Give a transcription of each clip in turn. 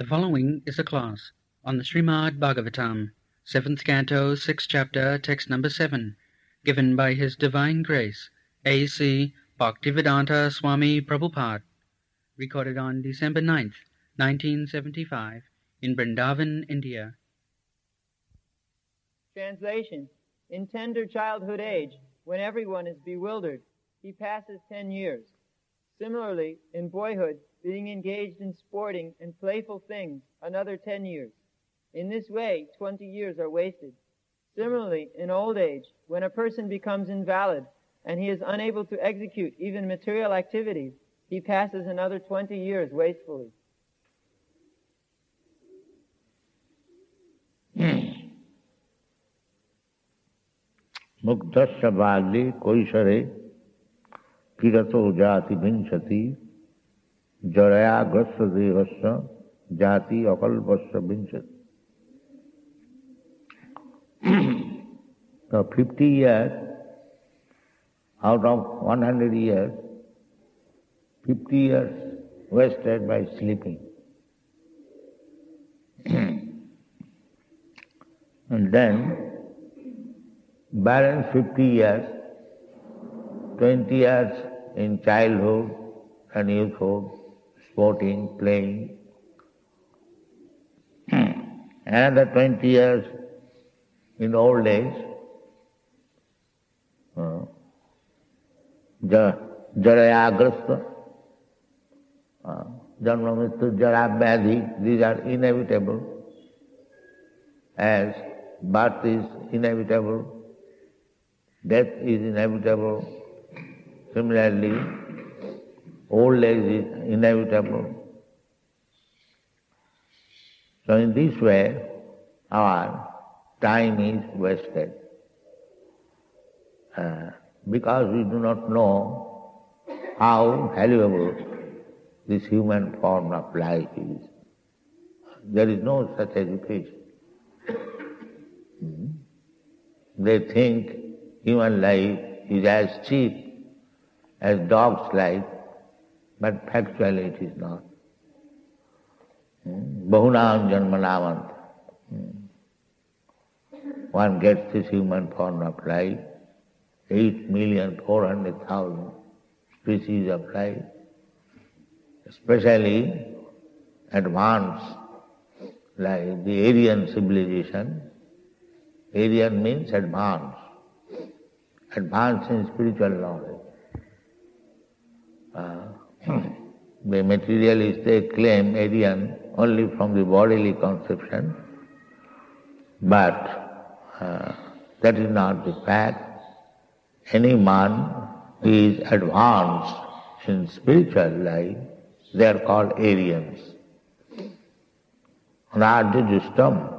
The following is a class on the Srimad Bhagavatam, 7th Canto, 6th Chapter, Text number 7, given by His Divine Grace, A.C. Bhaktivedanta Swami Prabhupada, recorded on December 9th, 1975, in Vrindavan, India. Translation. In tender childhood age, when everyone is bewildered, he passes 10 years. Similarly, in boyhood, being engaged in sporting and playful things, another 10 years. In this way, 20 years are wasted. Similarly, in old age, when a person becomes invalid and he is unable to execute even material activities, he passes another 20 years wastefully. Muktasya bali koisare kirato jati vinchati jaraya grasa devasya jati akalpasya vinchati. So 50 years out of 100 years, 50 years wasted by sleeping. And then balance 50 years, 20 years in childhood and youthhood, sporting, playing. Another 20 years in old age, jarayagrasta, janma mrityu, jara vyadhi, these are inevitable, as birth is inevitable, death is inevitable. Similarly, old age is inevitable. So in this way, our time is wasted. Because we do not know how valuable this human form of life is. There is no such education. They think human life is as cheap as dog's life, but factually it is not. Bahunam janmanamant. One gets this human form of life, 8,400,000 species of life, especially advanced, like the Aryan civilization. Aryan means advanced. Advanced in spiritual knowledge. The materialists, they claim Aryan only from the bodily conception, but that is not the fact. Any man who is advanced in spiritual life, they are called Aryans. Anarjujustam,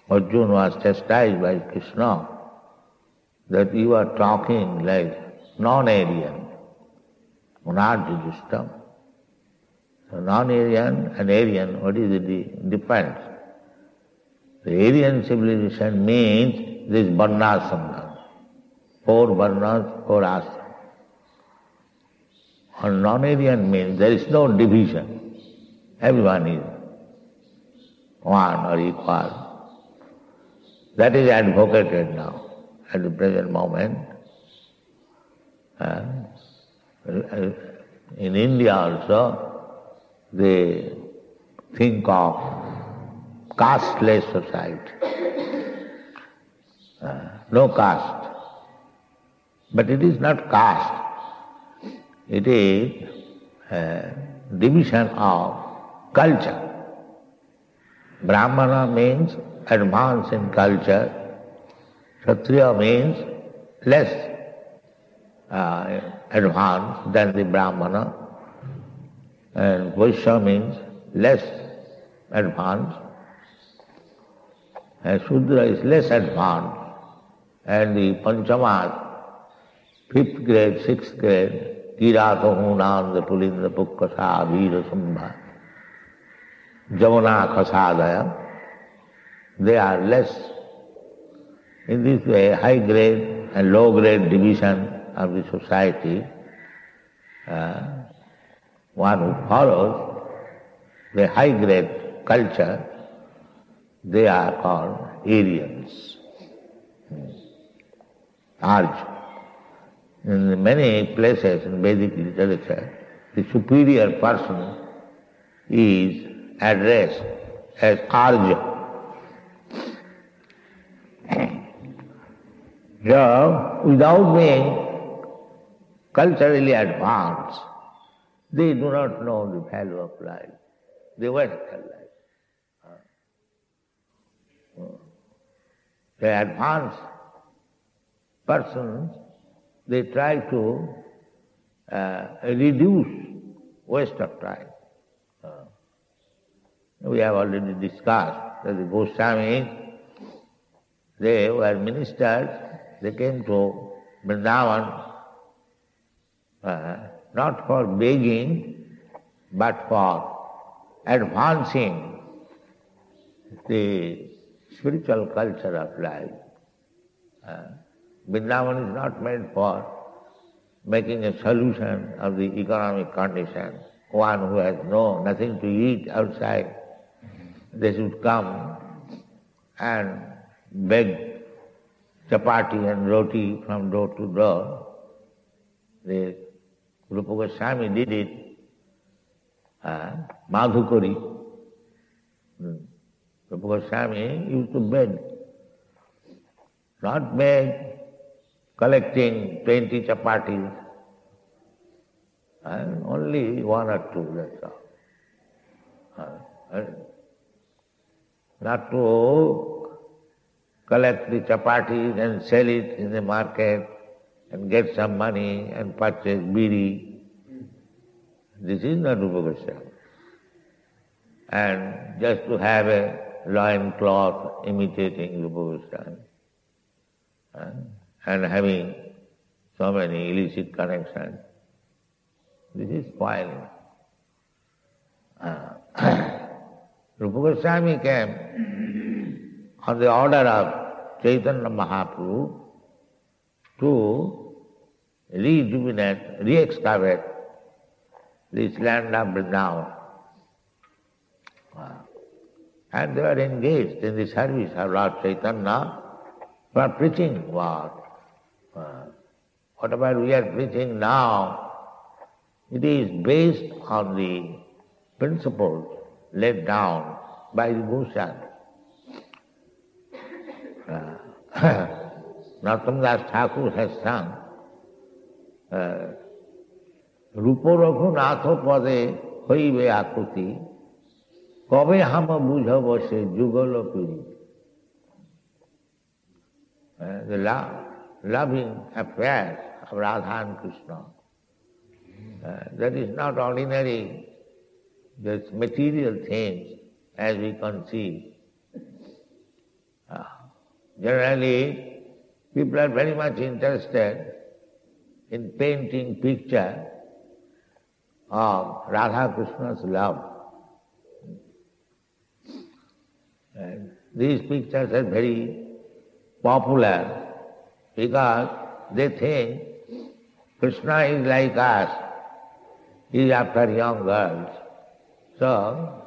Arjuna was chastised by Krishna that you are talking like non-Aryan. Anarjujustam. So non-Aryan and Aryan, what is the difference? The Aryan civilization means this varnasana. 4 varnas, 4 ashrams. And non-Aryan means there is no division. Everyone is one or equal. That is advocated now, at the present moment. In India also, they think of casteless society. No caste. But it is not caste. It is division of culture. Brahmana means advance in culture. Kshatriya means less advanced than the Brahmana. And Vaishya means less advanced. And Shudra is less advanced. And the Panchamas, 5th grade, 6th grade, Kirata Hunanda Pulinda Pukkasa Vira Sambha, Javana Kasadaya, they are less. In this way, high grade and low grade division of the society, one who follows the high-grade culture, they are called Aryans. Arj. In many places in Vedic literature, the superior person is addressed as Arja. So, without being culturally advanced, they do not know the value of life. They waste their life. The advanced persons, they try to reduce waste of time. We have already discussed that the Goswamis, they were ministers, they came to Vrindavan not for begging, but for advancing the spiritual culture of life. Vrindavan is not meant for making a solution of the economic condition. One who has nothing to eat outside, they should come and beg chapati and roti from door to door. The Rupa Goswami did it, Madhukari. Rupa Goswami used to beg, not beg, collecting 20 chapatis, only one or two, that's all. Not to collect the chapatis and sell it in the market and get some money and purchase bidi. This is not Rupa Goswami. And just to have a loin cloth imitating Rupa Goswami and having so many illicit connections, this is spoiling. Rupa Goswami came on the order of Chaitanya Mahaprabhu to rejuvenate, re-excavate this land of Vrindavan. And they were engaged in the service of Lord Chaitanya for preaching what? Whatever we are preaching now, it is based on the principles laid down by the Goswami. Narottam Das Thakur has sung, Rupo Raghunatho Pade Hoibe Akuti Kobe Hama Bujha Bose Jugalo Puri. The loving affairs of Radha and Krishna. That is not ordinary, just material things as we conceive. Generally, people are very much interested in painting picture of Radha Krishna's love. And these pictures are very popular because they think Krishna is like us, he is after young girls. So,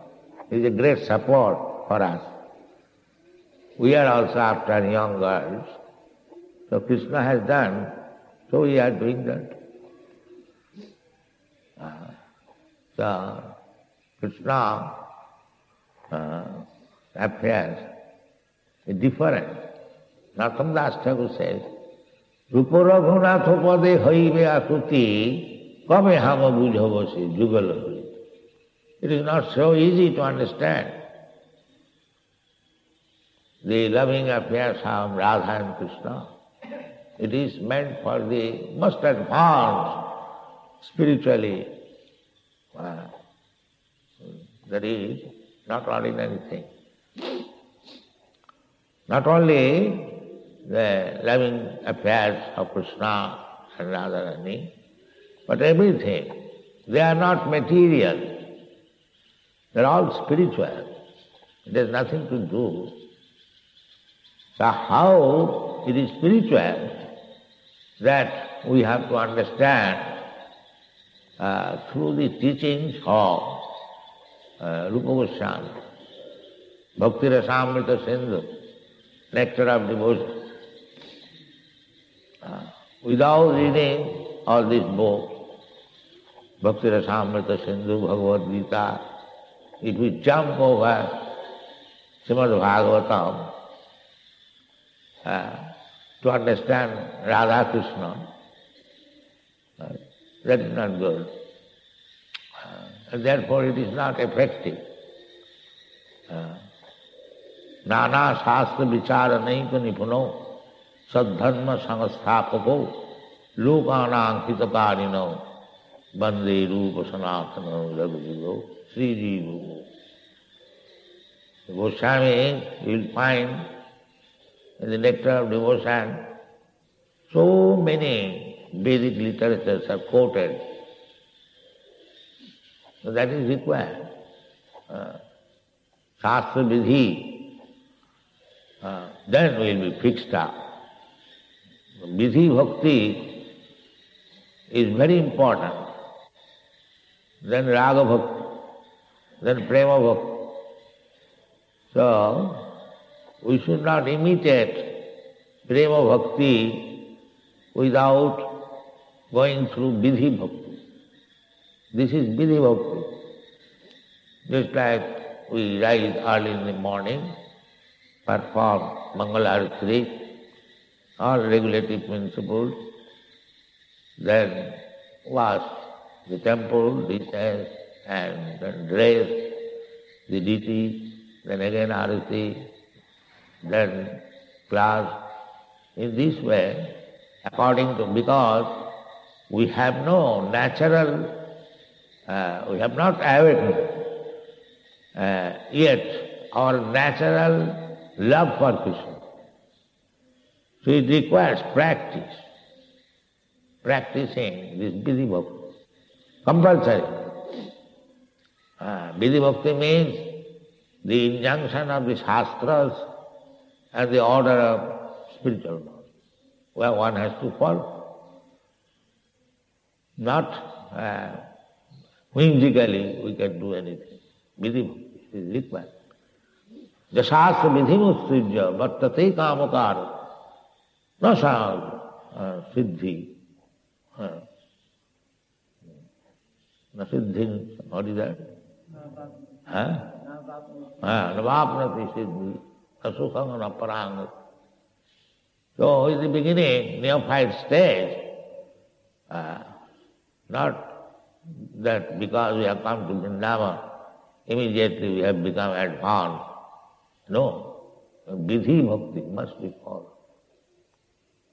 he is a great support for us. We are also after young girls. So Krishna has done, so we are doing that. So Krishna affairs is different. Narottam Das Thakur says, Rupa Raghunatho Pade Hoibe Akuti Kabe Hama Bujha Bose Jugala. It is not so easy to understand the loving affairs of Radha and Krishna. It is meant for the most advanced spiritually. That is not ordinary thing. Not only the loving affairs of Krishna and Radharani, but everything. They are not material. They are all spiritual. It has nothing to do. So how it is spiritual, that we have to understand through the teachings of Rupa Goswami, Bhakti Rasamrita Sindhu, nectar of devotion. Without reading all these books, Bhakti Rasamrita Sindhu, Bhagavad Gita, if we jump over Srimad Bhagavatam to understand Radha Krishna, that is not good. And therefore it is not effective. Nana Shastra Vichara Naika Nipuno Sadharma Sangasthapako Lokana Ankitakarino Bande Rupa Sanatana Raghujivo Sri Jivu. Goswami, you will find in the nectar of devotion, so many Vedic literatures are quoted. So that is required. Shastra Vidhi, then we will be fixed up. Vidhi Bhakti is very important. Then Raga Bhakti, then Prema Bhakti. So, we should not imitate Prema Bhakti without going through Vidhi Bhakti. This is Vidhi Bhakti. Just like we rise early in the morning, perform Mangala Arati, all regulative principles, then wash the temple, dishes, and then dress the deities, then again Arati, then class. In this way, according to, because we have no natural, we have not awakened yet our natural love for Krishna. So it requires practice, practicing this Vidhi Bhakti, compulsory. Vidhi Bhakti means the injunction of the Shastras and the order of spiritual knowledge, where one has to follow. Not whimsically we can do anything. Vidhi Bhakti is required. Jasasya vidhimussrijya vartate kamakara na siddhi. Na siddhi, what is that? Navapnati siddhi, asukhang naparang. So in the beginning, neophyte stage, not that because we have come to Vrindavan, immediately we have become advanced. No, Vidhi Bhakti must be followed,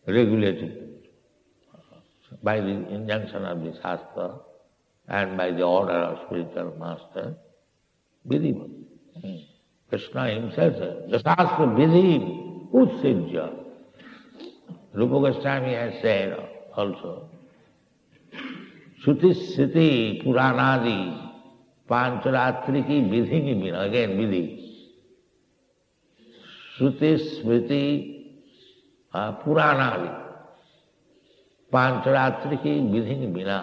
regulated by the injunction of the Shastra and by the order of spiritual master. Vidhi Bhakti. Krishna himself said, the Shastra Vidhi Utsijya. Rupa Goswami has said also, Shruti Sriti Puranadi Pancharatriki Vidhi Vina. Again Vidhi. Shruti Smriti Puranadi Pancharatriki Vidhi Vina.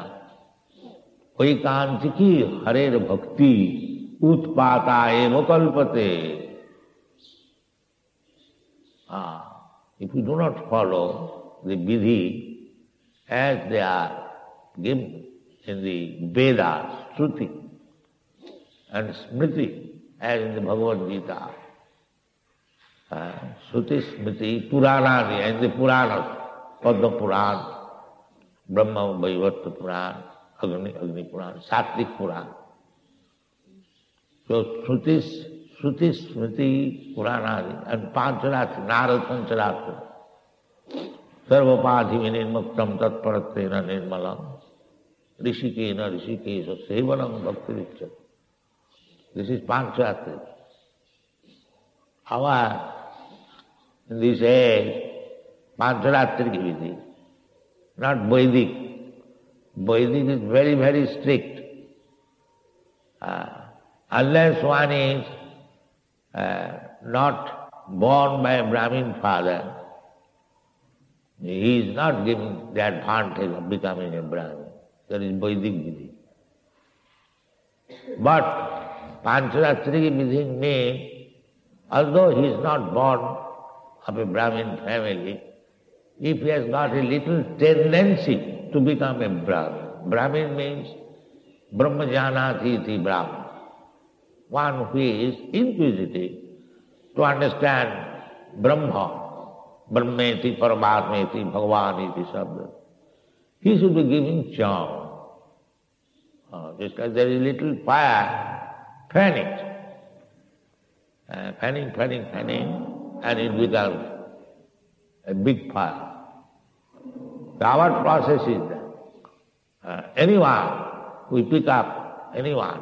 Vaikantiki Harer Bhakti Utpata eva kalpate. If we do not follow the Vidhi as they are given in the Vedas, Shruti, and Smriti as in the Bhagavad Gita, Shruti, Smriti, Puranadi and the Puranas, Padma Puran, Brahma Vaivarta Puran, Agni Puran, Sattvic Puran. So Shruti, Smriti, Puranadi and Pancharatri, Narad Pancharatri. Sarvapadhi vinirmuktam tatparatena nirmalam rishikena rishikesha sevanam bhakti vichat. This is Pancharatri. In this age, Pancharatri Vidhi, not Vedic. Vedic is very, very strict. Unless one is not born by a Brahmin father, he is not given the advantage of becoming a Brahmin. That is Vedic Vidhi. But Pancharatrika Vidhi means, although he is not born of a Brahmin family, if he has got a little tendency to become a Brahmin. Brahmin means Brahmajanati iti Brahman. One who is inquisitive to understand Brahma, Brahmeti, Paramatmeti, Bhagavaniti Sabda. He should be giving charm. Just like there is a little fire, fan it. Fanning, and it becomes a big fire. Our process is that. Anyone, we pick up anyone.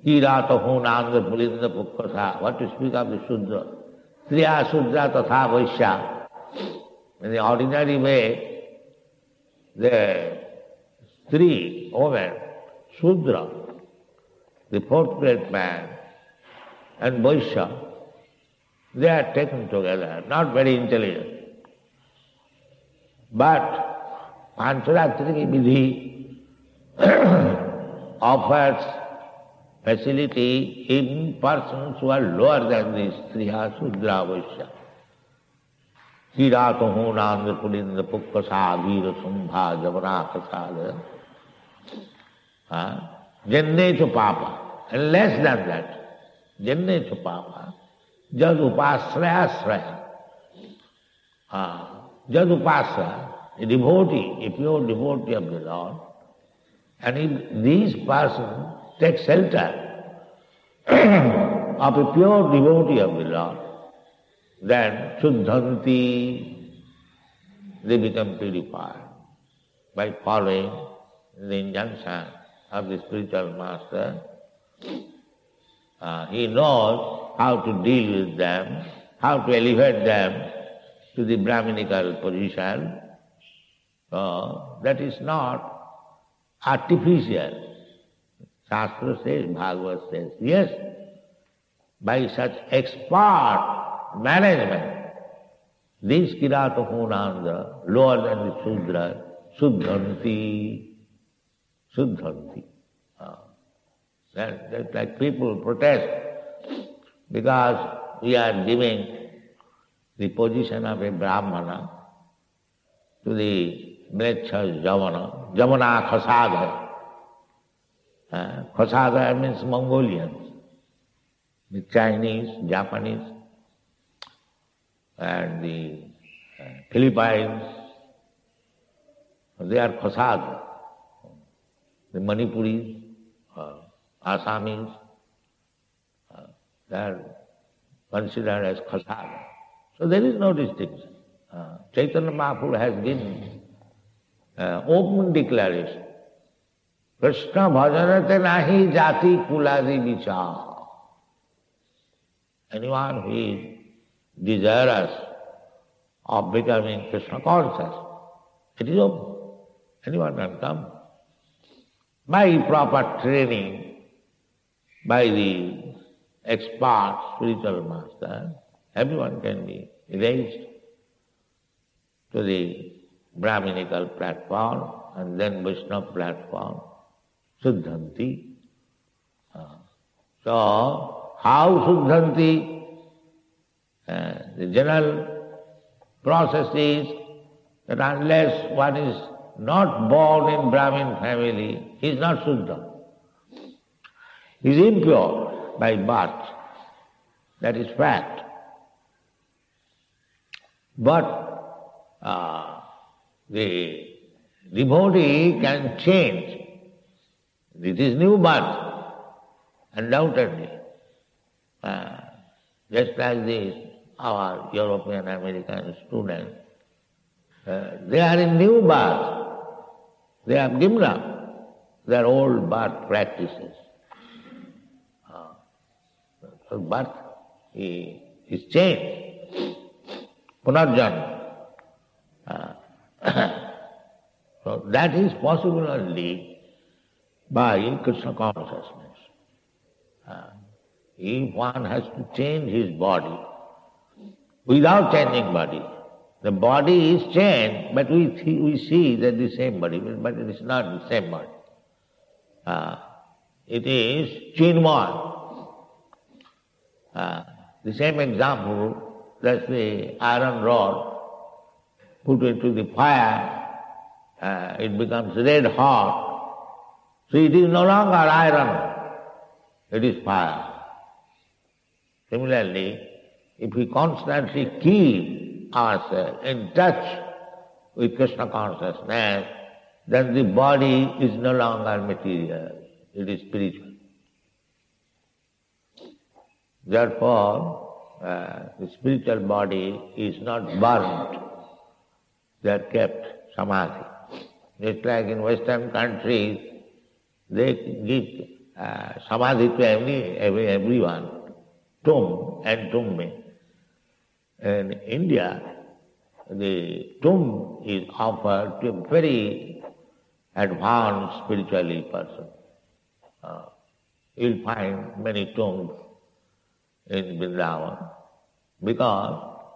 Kirata Hunanda Pulinda Pukkasa, what to speak of the Sudra? Striya Sudra Tatha Vaishya. In the ordinary way, the three women, Sudra, the fourth great man, and Vaishya, they are taken together, not very intelligent. But Pancharatrika Vidhi offers facility in persons who are lower than these Striya Sudra Vaishya. Kirata Hunanda Pulinda Pukkasa Vira Sumbha Javana Kasada. Jenne to Papa, and less than that, Jenne to Papa, Jad Upasraya. Jad Upasraya, a devotee, a pure devotee of the Lord, and if these persons take shelter of a pure devotee of the Lord, then Shuddhanti, they become purified by following the injunction of the spiritual master. He knows how to deal with them, how to elevate them to the Brahminical position. That is not artificial. Shastra says, Bhagavad says, yes, by such expert management, these Kirata Hunanda, lower than the Sudra, Shuddhanti. That's like people protest because we are giving the position of a Brahmana to the Mlecchas Javana. Javana Khasada. Khasada means Mongolians, the Chinese, Japanese, and the Philippines. They are Khasada. The Manipuris, Assamese, they are considered as Khasada. So there is no distinction. Chaitanya Mahaprabhu has given open declaration. Krishna bhajanate nahi jati kuladi vichar. Anyone who is desirous of becoming Krishna conscious, it is open. Anyone can come. By proper training, by the expert spiritual master, everyone can be raised to the Brahminical platform and then Vaishnava platform, Shuddhanti. So, how Shuddhanti? The general process is that unless one is not born in Brahmin family, he is not Shuddha. He is impure by birth. That is fact. But the devotee can change. This is new birth, undoubtedly. Just like this, our European American students, they are in new birth. They have given up their old birth practices. So birth is changed. Punarjanma. So that is possible only by Krishna consciousness. If one has to change his body without changing body, the body is changed, but we see that the same body, but it is not the same body. it is chinmay. The same example, that's the iron rod, put into the fire, it becomes red hot. So it is no longer iron, it is fire. Similarly, if we constantly keep ourselves in touch with Krishna consciousness, then the body is no longer material, it is spiritual. Therefore, the spiritual body is not burnt, they are kept samadhi. Just like in Western countries, they give samadhi to everyone, tomb and tumbe. In India, the tomb is offered to a very advanced spiritually person. You'll find many tombs in Vrindavan because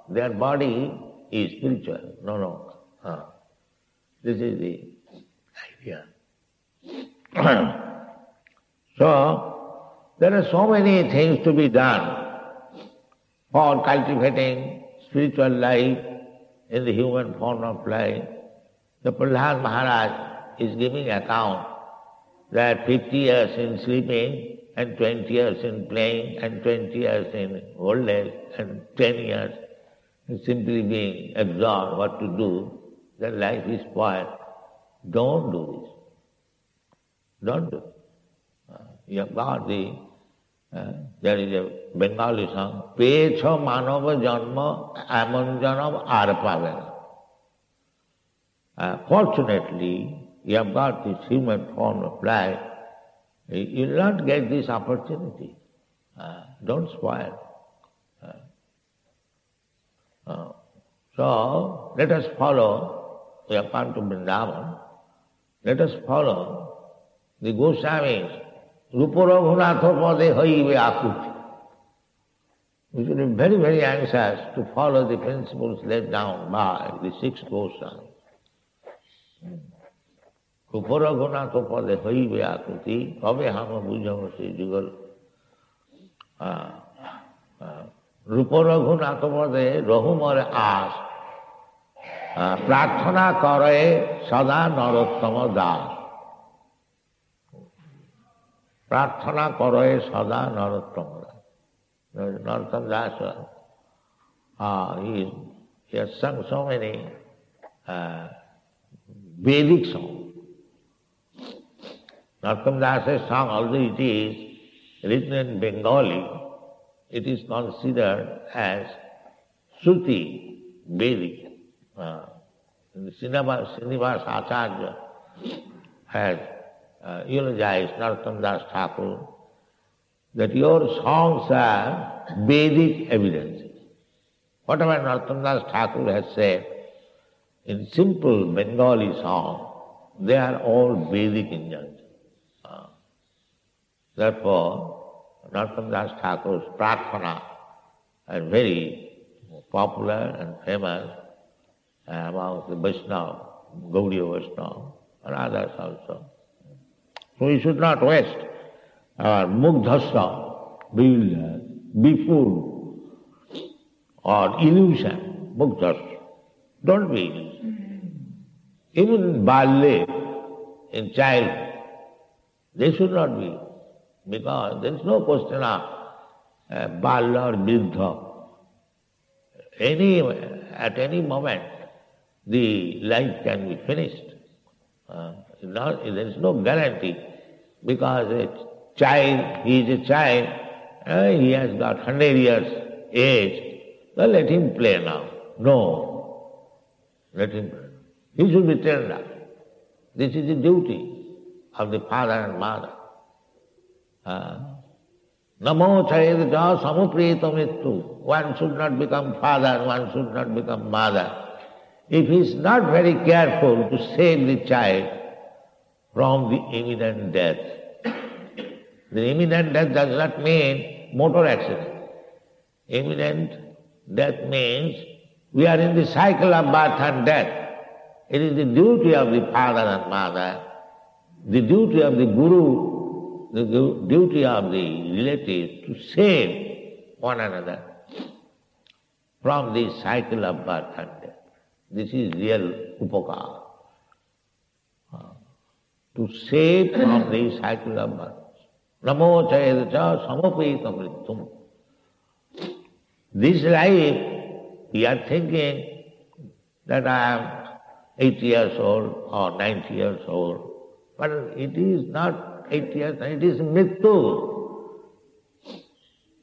their body is spiritual. No. This is the idea. So, there are so many things to be done for cultivating spiritual life in the human form of life. The Prahlad Maharaj is giving account that 50 years in sleeping and 20 years in playing and 20 years in old age and 10 years in simply being absorbed what to do, then life is spoiled. Don't do this. Don't do it. You have got there is a Bengali song, Pecho Manava Janma Amon Janam Arpavena. Fortunately, you have got this human form of life. You will not get this opportunity. Don't spoil. So, let us follow, we have come to Vrindavan, let us follow the Goswamis. Ruparaghunato pade haive akuti. We should be very, very anxious to follow the principles laid down by the 6 Goswamis. Ruparaghunato pade haive akuti, kabe hama bujham se jugal. Ruparaghunato pade rahumare as. Prarthana kare sada narottama das. Prarthana kare sada narottama das. Narottama das, he has sung so many Vedic songs. Narottama Das' song, although it is written in Bengali, it is considered as Shruti Vedic. Srinivas Acharya has eulogized Narottama Das Thakur that your songs are Vedic evidences. Whatever Narottama Das Thakur has said in simple Bengali song, they are all Vedic injunctions. Therefore, Narottama Das Thakur's prarthana are very popular and famous among the Vaishnava, Gaudiya Vaishnava, and others also. So we should not waste our mugdhasya, be fooled, or illusion, mugdhasya. Don't be illusion. Even in balye, in childhood, they should not be, because there is no question of balya or viddha. At any moment, the life can be finished. There is no guarantee, because a child, he is a child, he has got 100 years age, well, let him play now. No, let him play. He should be tender. This is the duty of the father and mother. Namo chayadja samupriyeta mittu. One should not become father, one should not become mother. If he is not very careful to save the child from the imminent death. The imminent death does not mean motor accident. Imminent death means we are in the cycle of birth and death. It is the duty of the father and mother, the duty of the guru, the duty of the relatives to save one another from the cycle of birth and death. This is real upakara. To save from the cycle of birth. Namo chayadacha samapeta mrityum. This life, we are thinking that I am 80 years old or 90 years old. But it is not 80 years, it is mrityu.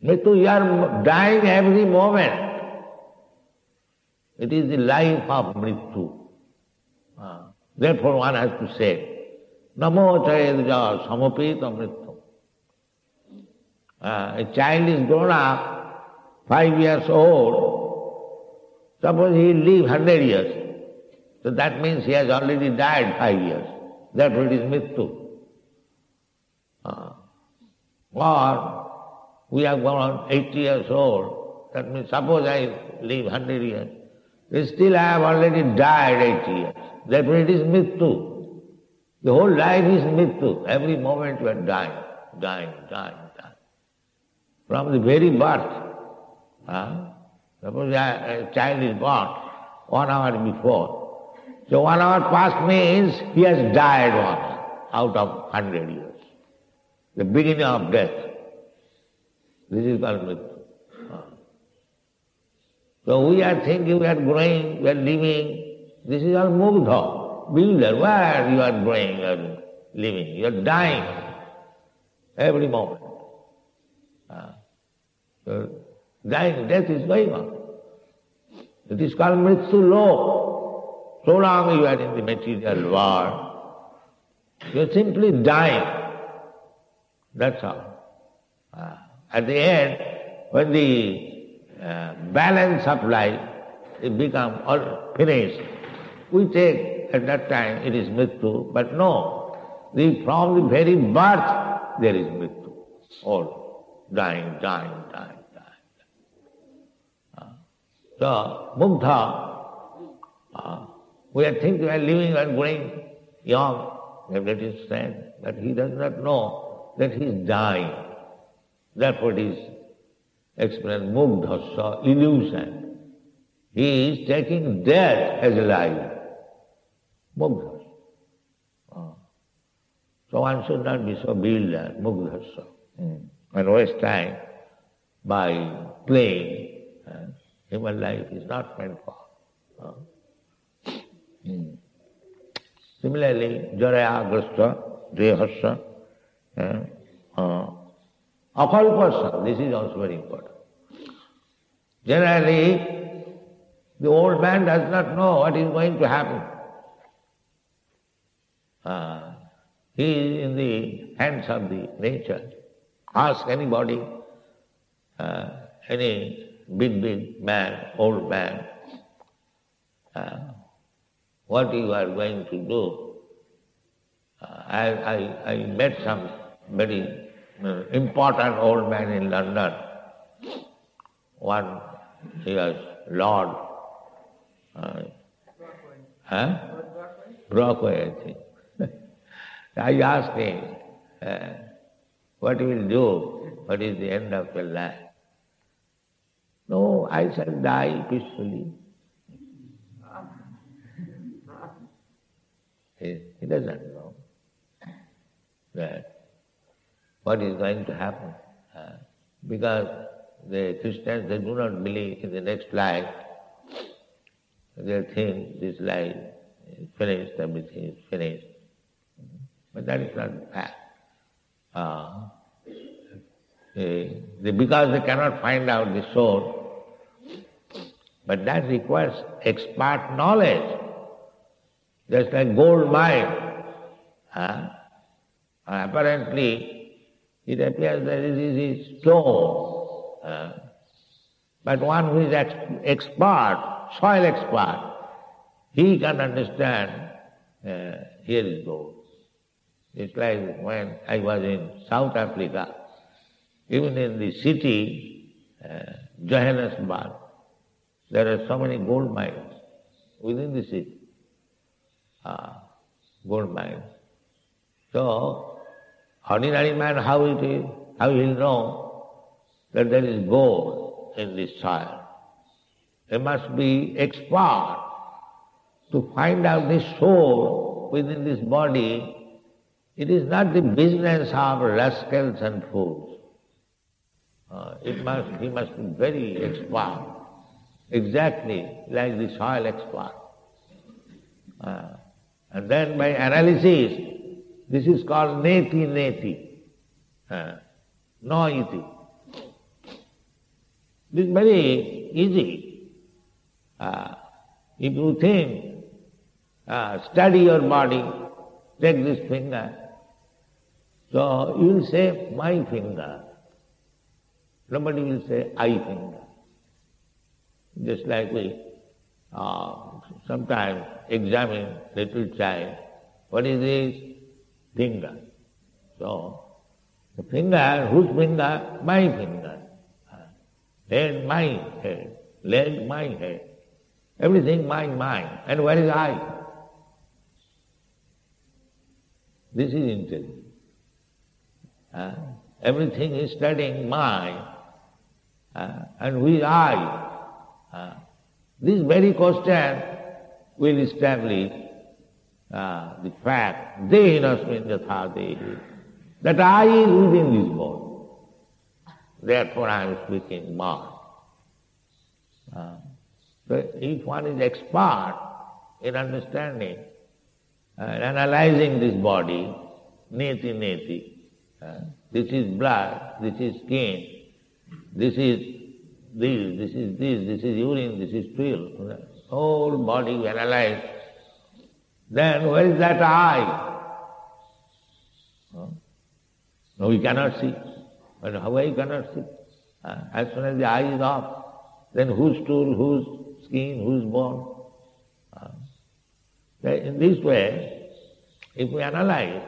Mrityu, you are dying every moment. It is the life of mrityu. Therefore one has to say, Namo chayadaja samapeta mrityu. A child is grown up, 5 years old, suppose he will live 100 years. So that means he has already died 5 years. Therefore it is mrityu. Or we have gone 80 years old, that means suppose I live 100 years, still I have already died 80 years. Therefore it is mrityu. The whole life is mrityu. Every moment you are dying. From the very birth. Suppose a child is born 1 hour before. So 1 hour past means he has died 1 hour out of 100 years. The beginning of death. This is called mrityu. So we are thinking, we are growing, we are living. This is all mugdha. Builder, where you are growing, you are living, you are dying every moment. So dying, death is going on. It is called mrityu lok. So long you are in the material world, you are simply dying. That's all. At the end, when the balance of life is become all finished, we take at that time it is mrityu, but no, from the very birth there is mrityu. All dying. So, mugdha, we are thinking we are living and growing young, that is said, but he does not know that he is dying. Therefore it is explained mugdhasya, illusion. He is taking death as life. Mugdhasya. So one should not be so bewildered, mugdhasya, and waste time by playing. Human life is not meant for. Similarly, jaraya grasta, dehasya, akalpasya, this is also very important. Generally, the old man does not know what is going to happen. He is in the hands of the nature. Ask anybody, any big man, old man, what you are going to do. I met some very important old man in London. One, he was Lord Brockway, I think. I asked him, what you will do? What is the end of your life? No, I shall die peacefully. He doesn't know that what is going to happen. Because the Christians, they do not believe in the next life. They think this life is finished, everything is finished. But that is not the fact. Because they cannot find out the soul, but that requires expert knowledge. Just like gold mine. Apparently, it appears that it is a stone. But one who is expert, soil expert, he can understand, here is gold. It's like when I was in South Africa, even in the city, Johannesburg, there are so many gold mines within the city. Gold mines. So, Ordinary man, how it is? How he will know that there is gold in this soil? They must be expert to find out the soul within this body. It is not the business of rascals and fools. He must be very expert, exactly like the soil expert. And then by analysis, this is called neti, no iti. This is very easy. If you think, study your body, take this finger. So you will say, my finger. Nobody will say, I finger. Just like we sometimes examine little child, what is this? Finger. So, the finger, whose finger? My finger. Head, my head. Leg, my head. Everything mine. And where is I? This is intelligence. Everything is studying mine. And who is I? This very question will establish the fact, dehinasmin yatha dehi, that I is within this body. Therefore I am speaking mind. So if one is expert in understanding and analyzing this body, neti, this is blood, this is skin, this is urine, this is stool, whole body we analyze, then where is that I? No, we cannot see. But how I cannot see? As soon as the eye is off, then whose stool, whose skin, whose bone? In this way, if we analyze,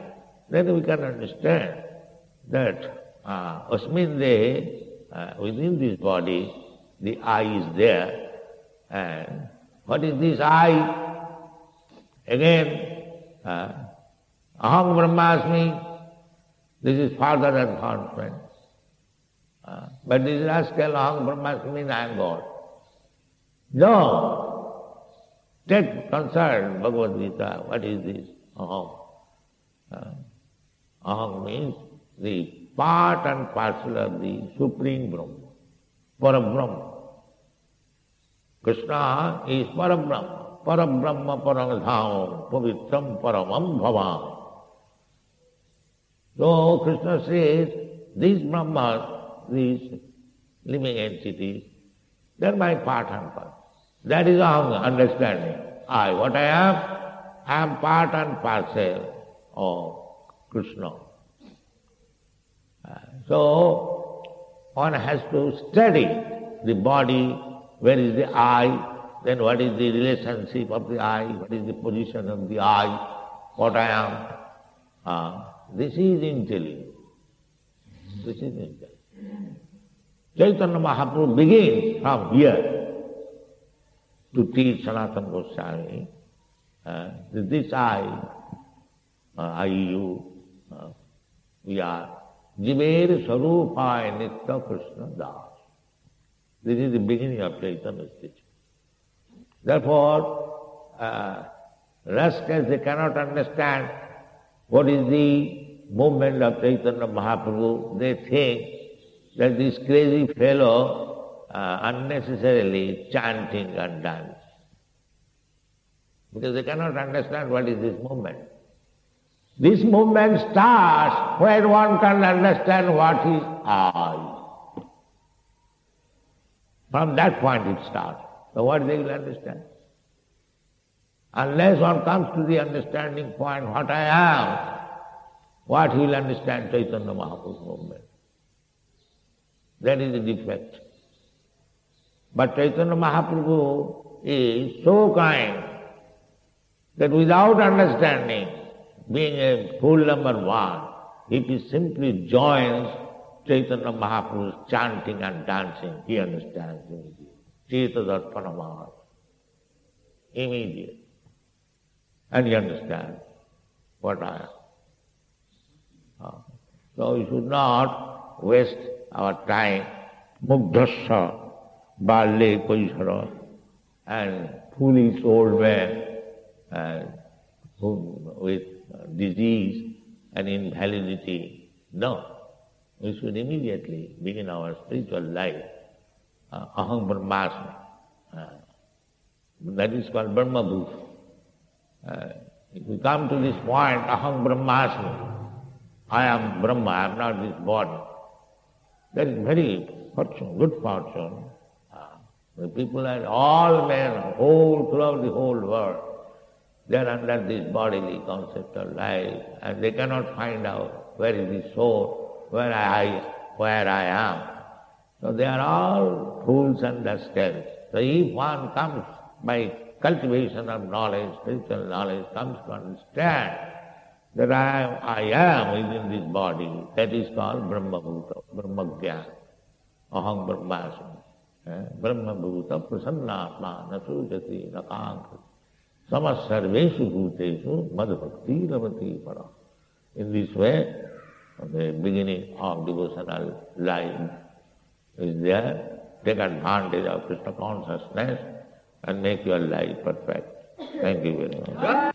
then we can understand that asmin dehe, within this body, the I is there. And what is this I? Again, aham brahmasmi, this is further advancement. But this rascal aham brahmasmi means I am God. No. Take concern, Bhagavad Gita, what is this aham? Aham means the part and parcel of the Supreme Brahma, Parabrahma. Krishna is Parabrahma, Parabrahma Parangadham, Pavitram Paramam Bhavam. So Krishna says, these Brahmas, these living entities, they are my part and parcel. That is aham, understanding. I, what I am part and parcel of Krishna. So, one has to study the body, where is the I, then what is the relationship of the I, what is the position of the I, what I am. This is intelligence. This is intelligence. Chaitanya Mahaprabhu begins from here to teach Sanatana Goswami that this I, you, we are Jiver Sarupaya Nitya Krishna Das. This is the beginning of Chaitanya's teaching. Therefore, rascals, they cannot understand what is the movement of Chaitanya Mahaprabhu. They think that this crazy fellow unnecessarily chanting and dancing. Because they cannot understand what is this movement. This movement starts when one can understand what is I. From that point it starts. So what they will understand? Unless one comes to the understanding point, what I am, what he will understand Chaitanya Mahaprabhu's movement. That is the defect. But Chaitanya Mahaprabhu is so kind that without understanding, being a fool number one, if he simply joins Chaitanya Mahaprabhu's chanting and dancing, he understands immediately. Cheta Darpanamah. Immediate. And he understands what I am. So we should not waste our time, mugdhasya, barley, paisara, and foolish old man with disease and invalidity. No. We should immediately begin our spiritual life. Aham brahmasmi. That is called Brahma Bhuta. If we come to this point, Aham brahmasmi, I am Brahma, I am not this body. That is very good fortune. The people are all men, throughout the whole world, they are under this bodily concept of life, and they cannot find out where is the soul, where I am. So they are all fools and rascals. So if one comes by cultivation of knowledge, spiritual knowledge, comes to understand that I am within this body, that is called Brahma Bhuta, Brahma Jnana, Aham Brahmasmi. Brahma Bhuta prasannatma nasujati nakankha samasarveshu bhuteshu madhbhakti ravati para. In this way, the beginning of devotional life is there. Take advantage of Krishna consciousness and make your life perfect. Thank you very much.